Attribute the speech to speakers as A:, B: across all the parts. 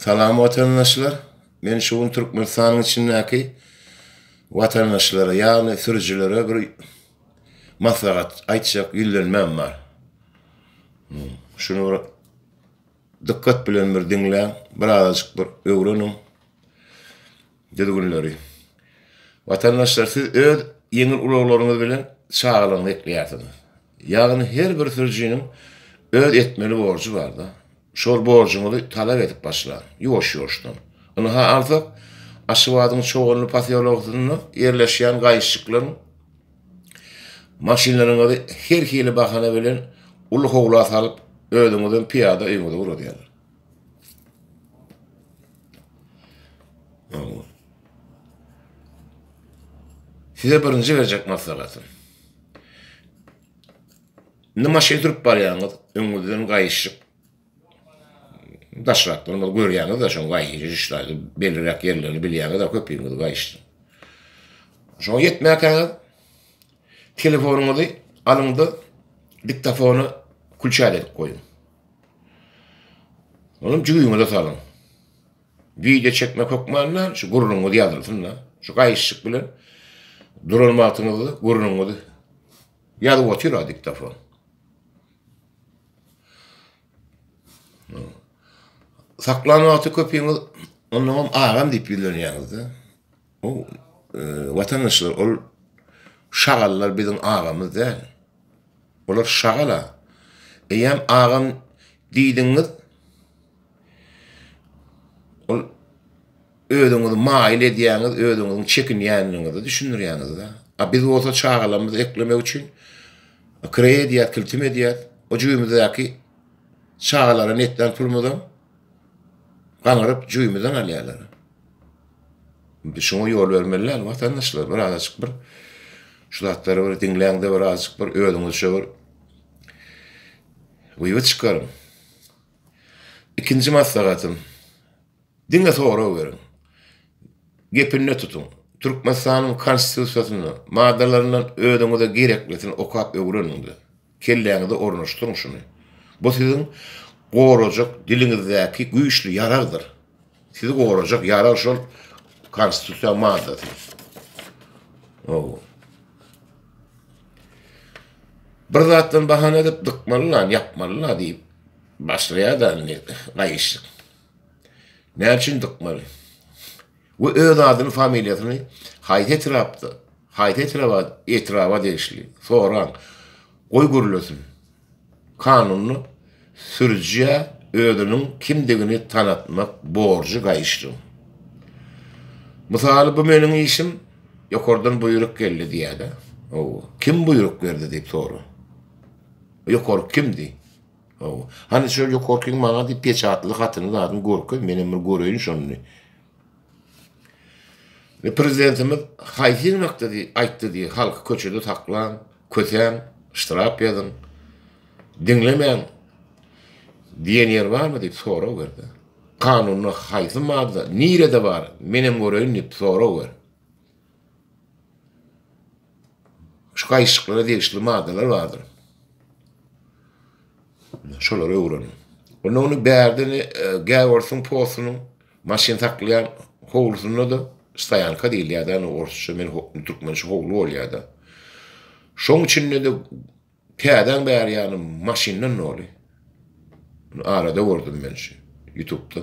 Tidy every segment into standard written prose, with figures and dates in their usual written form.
A: Salam vatandaşlar. Men şu Türkmenistan'ın içindeki vatandaşlara, yani sürücülere bir maslahat aytacak yüllenmem var. Şunu dikkat bilen bir dinleyin, birazcık bir öğrenin dediğinleri. Vatandaşlar, siz öz yeni ulaglarınız bilen sağlığını ekleyersiniz. Yani her bir sürücünün öz etmeli borcu var da. Şol borcunuzu talep edip başlayın. Yoş-yoşdan. Onu artık aşıvadın çoğunluğu patiyologlarını yerleşen gayışıkların maşinlerine her hili bahane bilen ulu hovla salıp ödümüzden piyada evimizde vurur diyorlar. Size birinci verecek maslahatım. Ne maşin durup var yalnız, önümüzden gayışık. Daşraklarını görüyorsunuz da şun gayışık işte, belirlek yerlerini biliyorsunuz da köpüğünüzü gayıştı. Şun yetmeyken telefonunuzu alındı, diktafonu kulçayla edip koyun. Onun cüğümüzü salın. Video çekme kokmanlar, şu gurununuzu yazılsın da, şu gayışık bilen durulmatınızı, gurununuzu yazıp oturuyor diktafon. Saklanatı köpüğünüz, onun ağam deyip biliniyorsunuz da. O vatandaşlar, o şağallar bizim ağamız değil. Onlar şağala. Eğer ağam deydiniz, ödünüzü mail ediyeniz, ödünüzün çekinyenliğinizi düşünürüyorsunuz da. Biz olsa şağalamızı eklemek için kreye ediyat, kiltim ediyat, o cüğümüzdeki şağalara netten turmadan kanırıp cüğümüzden alıyorlar. Şuna yol vermeliler vatandaşlar. Birazcık bir şulatları bir dinleyen de birazcık bir ödünüz şöyle uyup çıkarın. İkinci maslahatım. Dinle soru verin. Gepinne tutun. Türkmenistan'ın konstitusiyasını, maddelerinden ödünüze gereklisini okuyup öğrenin de. Kelleğinizi ornaştırın şunu. Bu sizin koruyacak dilinizdeki güçlü yarardır. Sizi koruyacak yarar şu konstitusyon maddesi. Bir zattan bahane edip dıkmalılar, yapmalılar deyip başlaya da gayışlık. Ne için dıkmalı? Bu öz adını, familyasını hayt etrafa değişli. Sonra koy gürlüsün. Kanunu sürücüye ödünün kimliğini tanıtmak borcu gayışlı. Misali bu benim işim yukarıdan buyruk geldi diye de. Kim buyruk verdi deyip soru. Yukarı kimdi? Hani şöyle yukarı bana deyip peçatlı katını zaten görkün. Benim bir görüyün şunu. Prezidentimiz hayır nokta diye ayttı diye halkı köçüdü taklan, köten, ştrap yadın. Dinlemeyen diyen yer var mı deyip soru verdi. Kanunu hayır madde, nirede var, benim görüyün deyip soru verdi. Şu kayışıklara değişli maddeler vardır. Şoları öğrenin. Onu berdini gel posunun maşin taklayan hovlusunu da stayanka değil ya da orası men Türkmençe hovlu ol ya da. Şoň içinde de peydan ber yani maşinden ne oluyor? Arada gördüm ben şu YouTube'da.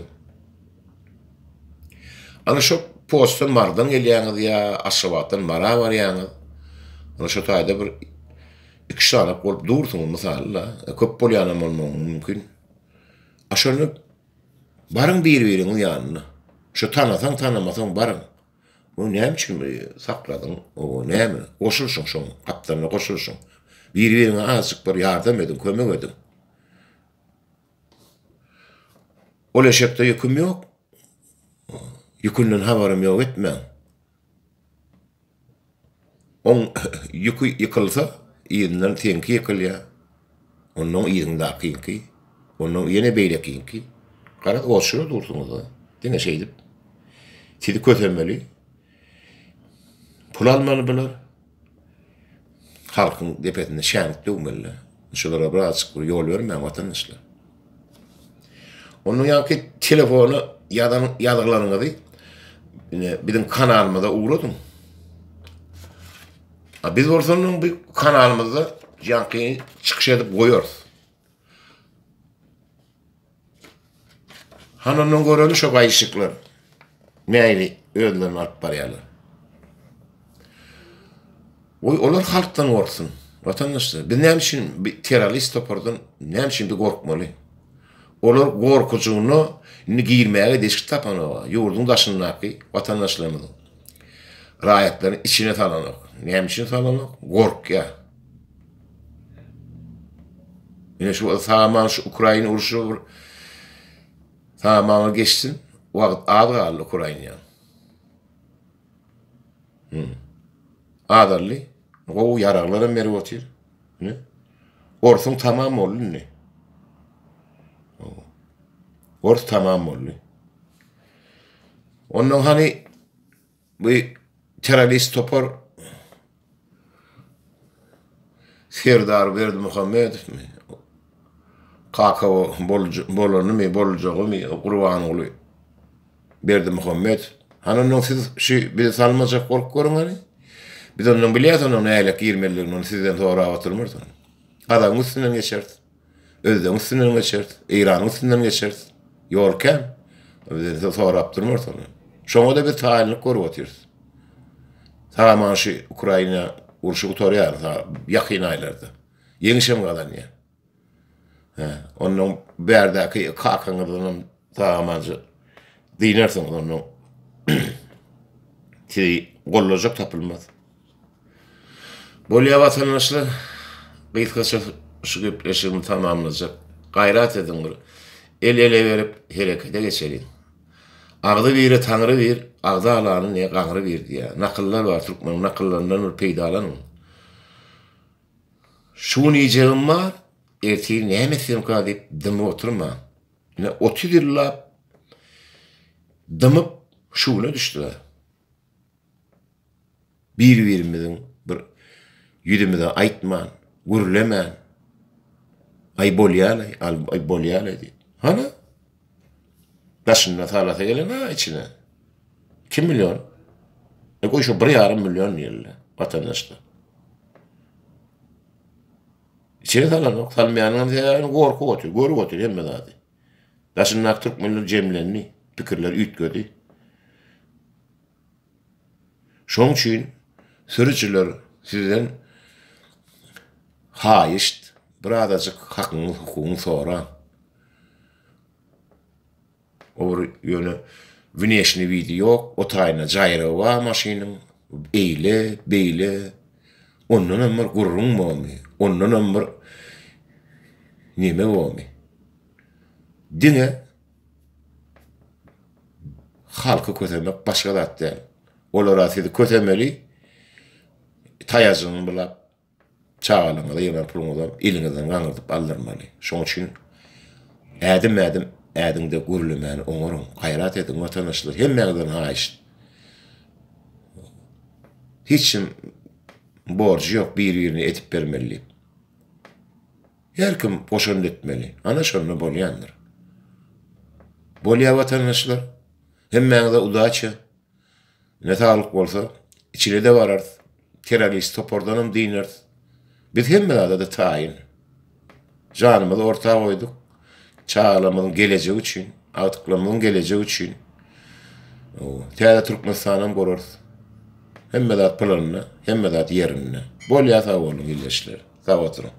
A: Ana şu postun mardan gelýäňiz ya aşabatdan mara var yani. Ana şu taýda bir iki tane bolup dursun mesela. Köp bolýanam mümkün. Aşony barın bir-biriniň ýanyna. Şu tanasan tanamasan barın. Bu näme üçin sakladın? O näme? Goşulşun şoň, kaptanyna goşulşun. Bir-birine azıcık bir yardım edin, kömek edin. Ola şepde yüküm yok. Yükünden haberim yok etme. On yükü yıkılsa, iyiden tenki yıkılya. Onun iyiden kinki. Onun yine beyle kinki. Karat goşulu dursunuz da. Dine şey edip. Sizi kötemeli. Pul almalı bilir. Halkın depetinde şenlik dövmeliler. Şulara birazcık bir yol vermeyen vatandaşlar. Onun yanki telefonu yadırlarına değil. Bizim kanalımıza uğradım. Biz ortamın bir kanalımızda yankıyı çıkış edip koyuyoruz. Hanımın göreli çok ayışıklar. Meyli ödülerin alıp barayalar. Onlar halktan korksun. Vatandaşlar. Biz ne için bir terörist topardan ne için bir korkmalı? Onlar korkucuğunu giyirmeye deşik tapanı. Yurdun taşının hakkı vatandaşlarımızın. Rayetlerin içine talanok. Ne için talanok? Kork ya. Yine şu tamamen şu Ukrayna uruşu tamamen geçsin. Vakit adı kaldı Ukrayna. Adarlı. O yararlara meri otur. Ne? Orsun tamam oldu ne? Ort tamam oldu. Onun hani bu terörist topar Serdar Berdi Muhammed mi? Kakao bolunu mi bolcağı mi kurban oluyor. Berdi Muhammed. Hanımın siz bir salmayacak korku görün hani. Biz onun biliyorsun onun eylek 20'lerin onu sizden sonra oturmurdu. Adam üstünden geçerdi. Özden üstünden geçerdi. İran üstünden geçerdi. Yorken bizden sonra yaptırmırdı onu. Şoma da bir tayinlik koru oturuyoruz. Tamamen şu Ukrayna uruşu kutoruyor yakın aylarda. Yenişem kadar ya. Onun berdeki kalkanlarının tamamen dinersin onun kollacak tapılmaz. Bolya vatandaşlar kıyıtkaça şu güpleşimi tamamlayacak. Gayrat edin. El ele verip harekete geçelim. Ağdı biri tanrı bir, ağdı alanı ne kanrı bir diye. Nakıllar var Türkmen'in nakıllarından peydalanın. Şu niyeceğim var, erteği ne meselem kadar deyip dıma oturma. Yine otudirler, dımıp şuuna düştüler. Birbirimizdin bir yüdümüzden aytman, gürlemen, ay bolyalay diye. Hani? Taşınla talata gelen ha içine. Kim milyon? Koy şu 1,5 milyon yerle vatandaşlar. İçine talanok, talmayanın yani korku otur, görü otur hemme dadi. Taşınla Türk milyon cemlenni, fikirler ütgödü. Şoň üçin sürücüler sizden hayışt, bir adacık hakkını, hukukunu sonra. O yönü Vneşni vidi yok, o tayına cayra var maşinin, beyle, onun ömür gurrun mu olmuyor, onun ömür nime olmuyor. Dine, halkı kötemek başka da değil. Olar atıydı kötemeli, tayazını bulup, çağalını da yemen pulunu da ilinizden kanırtıp aldırmalı. Şoň üçin Ädim de gürlemän oňaryn, gaýrat edin vatandaşlar, hemmeňizden haýyş. Hiçim borcu yok, bir-birini etip bermeli. Her kim boşan etmeli. Ana şonu bolýandyr. Bolýa vatandaşlar, hemmeňize udaça, ne taýlyk bolsa, içine de barar. Terörist topardanam diýler. Biz hemmeňize de taýyn. Janymyzy ortaga goýduk. Çağlamın geleceği için, atıklamın geleceği için Täze Türkmenistan'am gorur. Hemme dat planına, hemme dat yerine. Bol yata olun illeşler. Sağ oturun.